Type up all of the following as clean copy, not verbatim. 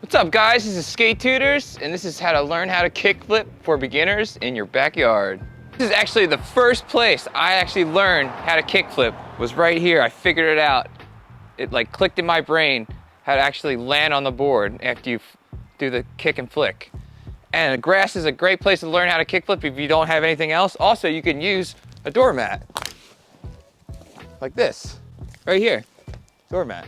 What's up guys, this is Skate Tutors, and this is how to learn how to kickflip for beginners in your backyard. This is actually the first place I actually learned how to kickflip, was right here. I figured it out. It like clicked in my brain how to actually land on the board after you do the kick and flick. And the grass is a great place to learn how to kickflip if you don't have anything else. Also, you can use a doormat. Like this, right here, doormat.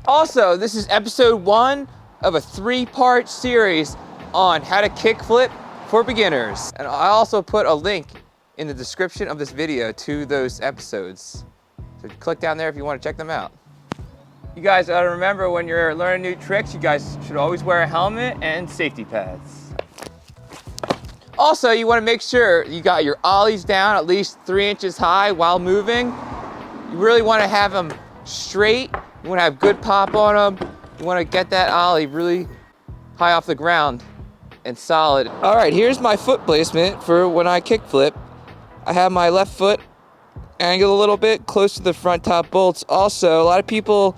Also, this is episode 1 of a 3-part series on how to kickflip for beginners. And I also put a link in the description of this video to those episodes. So click down there if you want to check them out. You guys gotta remember, when you're learning new tricks, you guys should always wear a helmet and safety pads. Also, you want to make sure you got your ollies down at least 3 inches high while moving. You really want to have them straight. You want to have good pop on them. You want to get that ollie really high off the ground and solid. All right, here's my foot placement for when I kickflip. I have my left foot angled a little bit close to the front top bolts. Also, a lot of people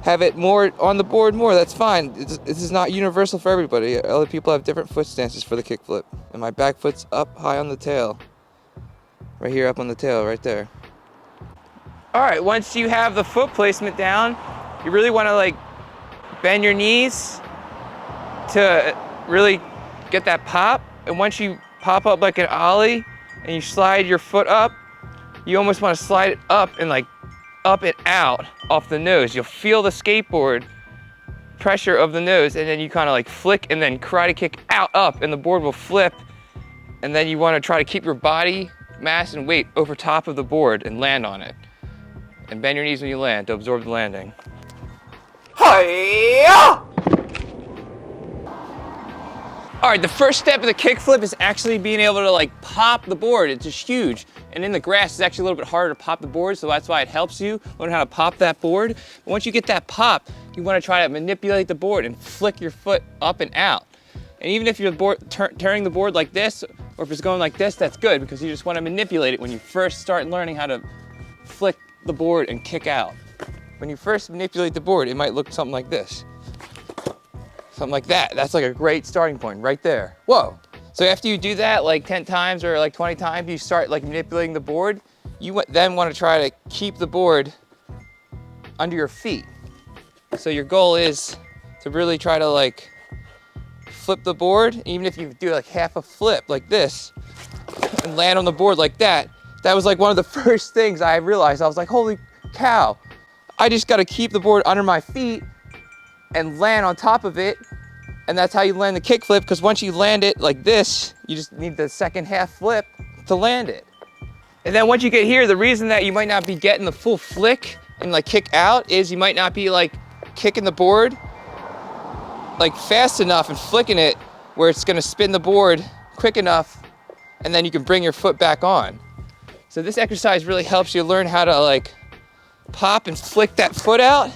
have it more on the board more. That's fine. This is not universal for everybody. Other people have different foot stances for the kickflip. And my back foot's up high on the tail. Right here, up on the tail, right there. All right, once you have the foot placement down, you really want to like bend your knees to really get that pop. And once you pop up like an ollie and you slide your foot up, you almost want to slide it up and like up and out off the nose. You'll feel the skateboard pressure of the nose, and then you kind of like flick and then karate kick out up, and the board will flip. And then you want to try to keep your body mass and weight over top of the board and land on it. And bend your knees when you land to absorb the landing. Hi-ya! All right, the first step of the kickflip is actually being able to like pop the board. It's just huge. And in the grass, it's actually a little bit harder to pop the board, so that's why it helps you learn how to pop that board. But once you get that pop, you want to try to manipulate the board and flick your foot up and out. And even if you're turning the board like this, or if it's going like this, that's good, because you just want to manipulate it when you first start learning how to flick the board and kick out. When you first manipulate the board, it might look something like this. Something like that. That's like a great starting point right there. Whoa. So after you do that like 10 times or like 20 times, you start like manipulating the board. You then want to try to keep the board under your feet. So your goal is to really try to like flip the board. Even if you do like half a flip like this and land on the board like that, that was like one of the first things I realized. I was like, holy cow, I just got to keep the board under my feet and land on top of it. And that's how you land the kickflip, because once you land it like this, you just need the second half flip to land it. And then once you get here, the reason that you might not be getting the full flick and like kick out is you might not be like kicking the board like fast enough and flicking it where it's going to spin the board quick enough, and then you can bring your foot back on. So this exercise really helps you learn how to like pop and flick that foot out.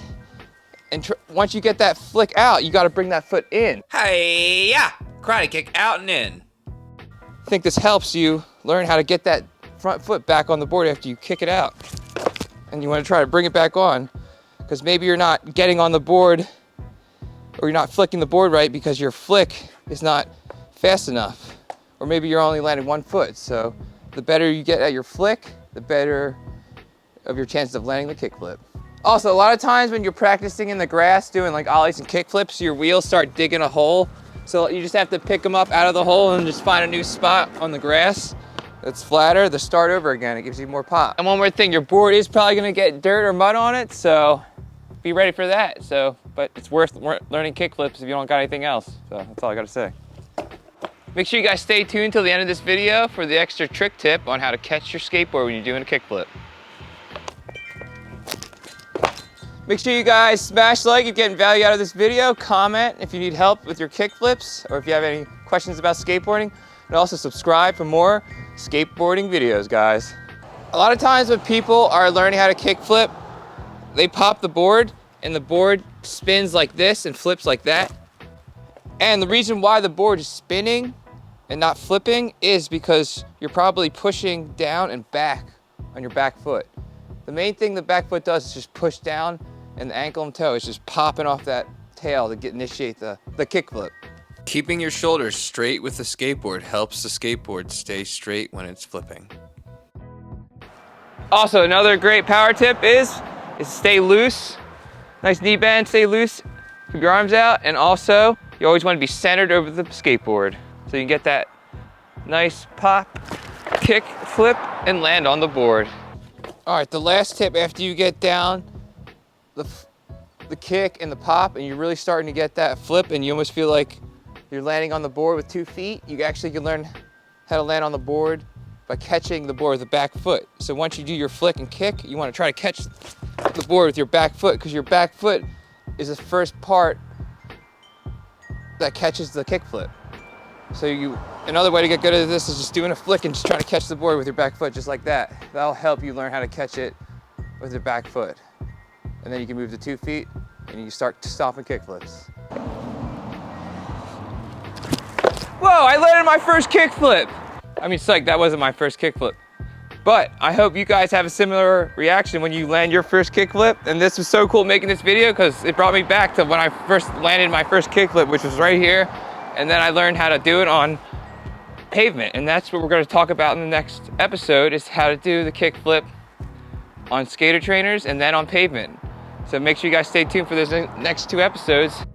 And once you get that flick out, you got to bring that foot in. Hi-ya! Karate kick out and in. I think this helps you learn how to get that front foot back on the board after you kick it out. And you want to try to bring it back on, because maybe you're not getting on the board, or you're not flicking the board right because your flick is not fast enough. Or maybe you're only landing one foot. So the better you get at your flick, the better of your chances of landing the kickflip. Also, a lot of times when you're practicing in the grass doing like ollies and kickflips, your wheels start digging a hole. So you just have to pick them up out of the hole and just find a new spot on the grass that's flatter to start over again. It gives you more pop. And one more thing, your board is probably gonna get dirt or mud on it, so be ready for that. But it's worth learning kickflips if you don't got anything else. So that's all I gotta say. Make sure you guys stay tuned till the end of this video for the extra trick tip on how to catch your skateboard when you're doing a kickflip. Make sure you guys smash like if you're getting value out of this video, comment if you need help with your kickflips, or if you have any questions about skateboarding, and also subscribe for more skateboarding videos, guys. A lot of times when people are learning how to kickflip, they pop the board and the board spins like this and flips like that. And the reason why the board is spinning and not flipping is because you're probably pushing down and back on your back foot. The main thing the back foot does is just push down and the ankle and toe is just popping off that tail to initiate the kickflip. Keeping your shoulders straight with the skateboard helps the skateboard stay straight when it's flipping. Also, another great power tip is stay loose. Nice knee bend, stay loose. Keep your arms out, and also you always want to be centered over the skateboard so you can get that nice pop, kick, flip, and land on the board. All right, the last tip after you get down the kick and the pop, and you're really starting to get that flip, and you almost feel like you're landing on the board with 2 feet, you actually can learn how to land on the board by catching the board with the back foot. So once you do your flick and kick, you want to try to catch the board with your back foot, because your back foot is the first part that catches the kickflip. So another way to get good at this is just doing a flick and just trying to catch the board with your back foot, just like that. That'll help you learn how to catch it with your back foot. And then you can move to 2 feet and you start stomping kickflips. Whoa, I landed my first kickflip. I mean, psych, that wasn't my first kickflip. But I hope you guys have a similar reaction when you land your first kickflip. And this was so cool making this video because it brought me back to when I first landed my first kickflip, which was right here. And then I learned how to do it on pavement. And that's what we're going to talk about in the next episode, is how to do the kickflip on skater trainers and then on pavement. So make sure you guys stay tuned for those next 2 episodes.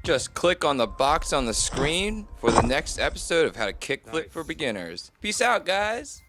Just click on the box on the screen for the next episode of how to kickflip for beginners. Peace out, guys.